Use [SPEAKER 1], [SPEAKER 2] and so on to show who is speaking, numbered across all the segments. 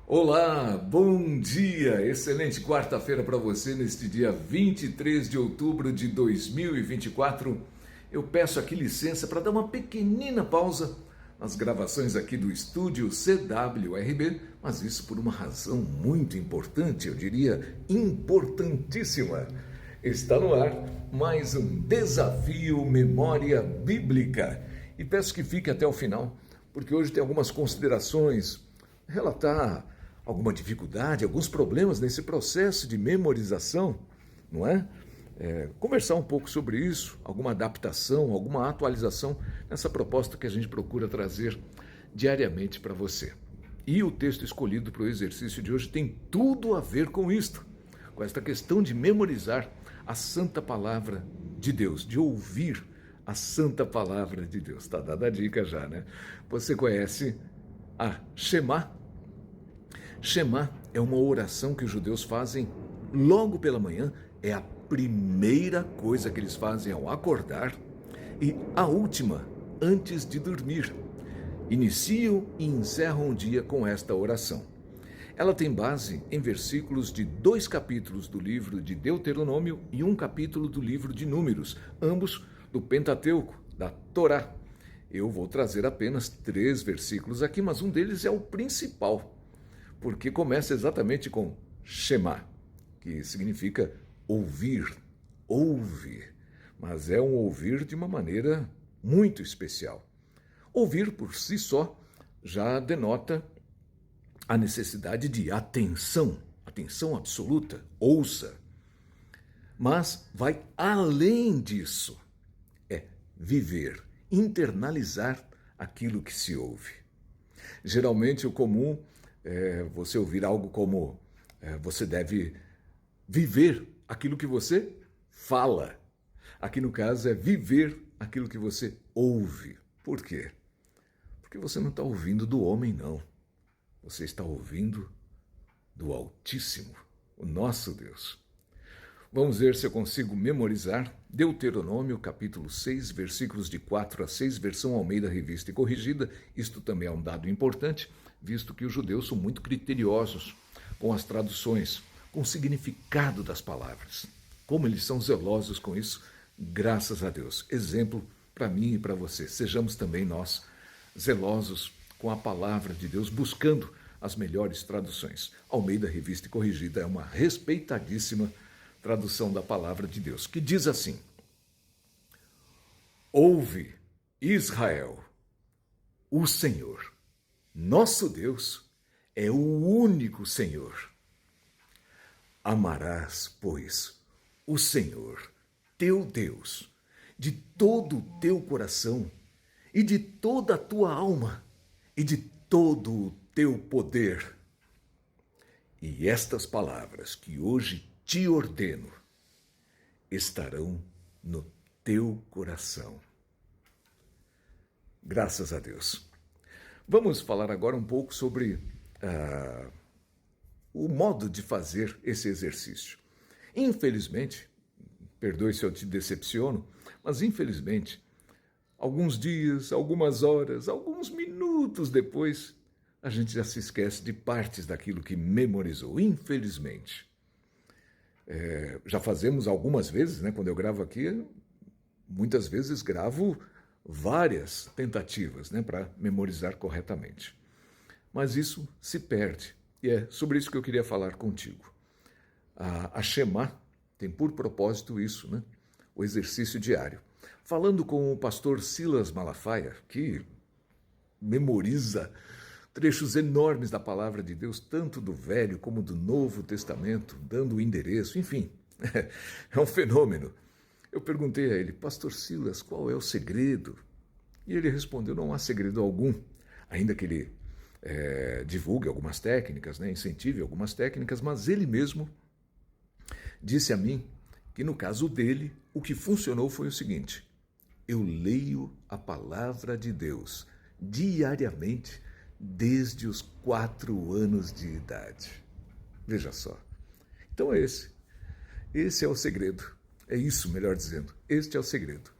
[SPEAKER 1] Olá, bom dia! Excelente quarta-feira para você neste dia 23 de outubro de 2024. Eu peço aqui licença para dar uma pequenina pausa nas gravações aqui do estúdio CWRB, mas isso por uma razão muito importante, eu diria importantíssima. Está no ar mais um Desafio Memória Bíblica e peço que fique até o final, porque hoje tem algumas considerações, relatar alguma dificuldade, alguns problemas nesse processo de memorização, não é? Conversar um pouco sobre isso, alguma adaptação, alguma atualização nessa proposta que a gente procura trazer diariamente para você. E o texto escolhido para o exercício de hoje tem tudo a ver com isto, com esta questão de memorizar a santa palavra de Deus, de ouvir a santa palavra de Deus. Está dada a dica já, né? Você conhece a Shema? Shema é uma oração que os judeus fazem logo pela manhã, é a primeira coisa que eles fazem ao acordar e a última antes de dormir. Iniciam e encerram o dia com esta oração. Ela tem base em versículos de 2 capítulos do livro de Deuteronômio e um capítulo do livro de Números, ambos do Pentateuco, da Torá. Eu vou trazer apenas 3 versículos aqui, mas um deles é o principal, porque começa exatamente com Shema, que significa ouvir, ouve, mas é um ouvir de uma maneira muito especial. Ouvir por si só já denota a necessidade de atenção, atenção absoluta, ouça. Mas vai além disso, é viver, internalizar aquilo que se ouve. Geralmente o comum você ouvir algo como você deve viver aquilo que você fala. Aqui no caso é viver aquilo que você ouve. Por quê? Porque você não está ouvindo do homem, não. Você está ouvindo do Altíssimo, o nosso Deus. Vamos ver se eu consigo memorizar Deuteronômio, capítulo 6, versículos de 4 a 6, versão Almeida Revista e Corrigida. Isto também é um dado importante, visto que os judeus são muito criteriosos com as traduções, com o significado das palavras. Como eles são zelosos com isso, graças a Deus. Exemplo para mim e para você. Sejamos também nós zelosos com a palavra de Deus, buscando as melhores traduções. Almeida Revista e Corrigida é uma respeitadíssima tradução da palavra de Deus, que diz assim: Ouve, Israel, o Senhor, nosso Deus, é o único Senhor. Amarás, pois, o Senhor, teu Deus, de todo o teu coração e de toda a tua alma e de todo o teu poder. E estas palavras que hoje te ordeno estarão no teu coração. Graças a Deus. Vamos falar agora um pouco sobre o modo de fazer esse exercício. Infelizmente, perdoe se eu te decepciono, mas infelizmente, alguns dias, algumas horas, alguns minutos depois, a gente já se esquece de partes daquilo que memorizou, infelizmente. Já fazemos algumas vezes, né? Quando eu gravo aqui, muitas vezes gravo várias tentativas, né, para memorizar corretamente. Mas isso se perde, e é sobre isso que eu queria falar contigo. A Shema tem por propósito isso, né? O exercício diário. Falando com o pastor Silas Malafaia, que memoriza trechos enormes da palavra de Deus, tanto do Velho como do Novo Testamento, dando o endereço, enfim, é um fenômeno. Eu perguntei a ele, pastor Silas, qual é o segredo? E ele respondeu, não há segredo algum, ainda que ele divulgue algumas técnicas, né, incentive algumas técnicas, mas ele mesmo disse a mim que no caso dele, o que funcionou foi o seguinte: eu leio a palavra de Deus diariamente desde os 4 anos de idade. Veja só. Então esse é o segredo. É isso, melhor dizendo. Este é o segredo.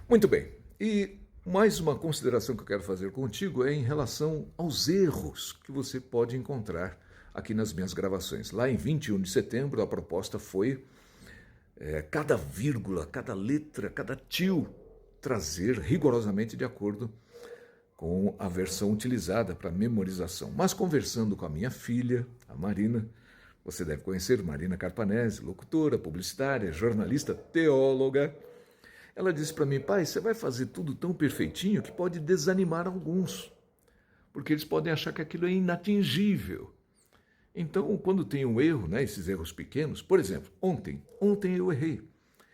[SPEAKER 1] Muito bem. E Mais uma consideração que eu quero fazer contigo é em relação aos erros que você pode encontrar aqui nas minhas gravações. Lá em 21 de setembro, a proposta foi cada vírgula, cada letra, cada tio trazer rigorosamente de acordo com a versão utilizada para memorização. Mas conversando com a minha filha, a Marina, você deve conhecer Marina Carpanese, locutora, publicitária, jornalista, teóloga, ela disse para mim: pai, você vai fazer tudo tão perfeitinho que pode desanimar alguns, porque eles podem achar que aquilo é inatingível. Então, quando tem um erro, né, esses erros pequenos, por exemplo, ontem eu errei.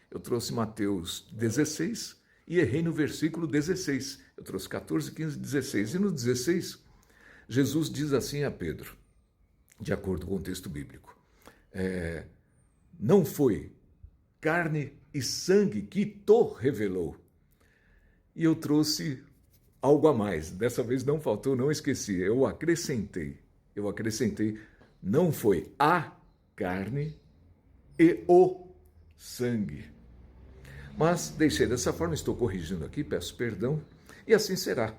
[SPEAKER 1] Eu trouxe Mateus 16 e errei no versículo 16. Eu trouxe 14, 15, 16. E no 16, Jesus diz assim a Pedro, de acordo com o texto bíblico: não foi carne e sangue que te revelou. E eu trouxe algo a mais. Dessa vez não faltou, não esqueci. Eu acrescentei, não foi a carne e o sangue. Mas deixei dessa forma, estou corrigindo aqui, peço perdão, e assim será.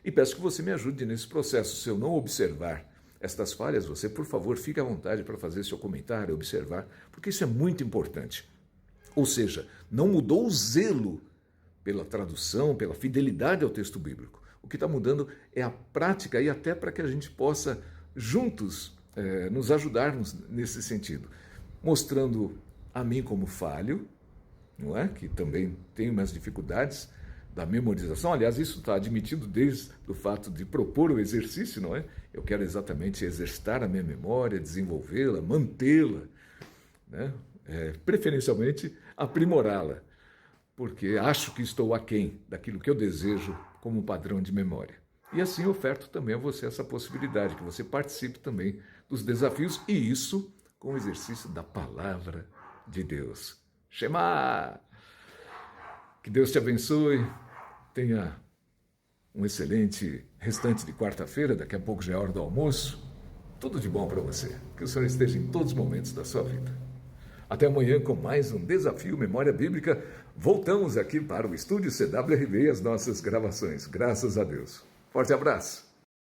[SPEAKER 1] E peço que você me ajude nesse processo. Se eu não observar estas falhas, você, por favor, fique à vontade para fazer seu comentário, observar, porque isso é muito importante. Ou seja, não mudou o zelo pela tradução, pela fidelidade ao texto bíblico. O que está mudando é a prática, e até para que a gente possa, juntos, nos ajudarmos nesse sentido. Mostrando a mim como falho, não é? Que também tenho umas dificuldades da memorização. Aliás, isso está admitido desde o fato de propor o exercício, não é? Eu quero exatamente exercitar a minha memória, desenvolvê-la, mantê-la, né? Preferencialmente aprimorá-la, porque acho que estou aquém daquilo que eu desejo como padrão de memória. E assim oferto também a você essa possibilidade, que você participe também dos desafios, e isso com o exercício da palavra de Deus. Shema! Que Deus te abençoe, tenha um excelente restante de quarta-feira, daqui a pouco já é hora do almoço. Tudo de bom para você, que o Senhor esteja em todos os momentos da sua vida. Até amanhã com mais um Desafio Memória Bíblica. Voltamos aqui para o Estúdio CWRB e as nossas gravações. Graças a Deus. Forte abraço.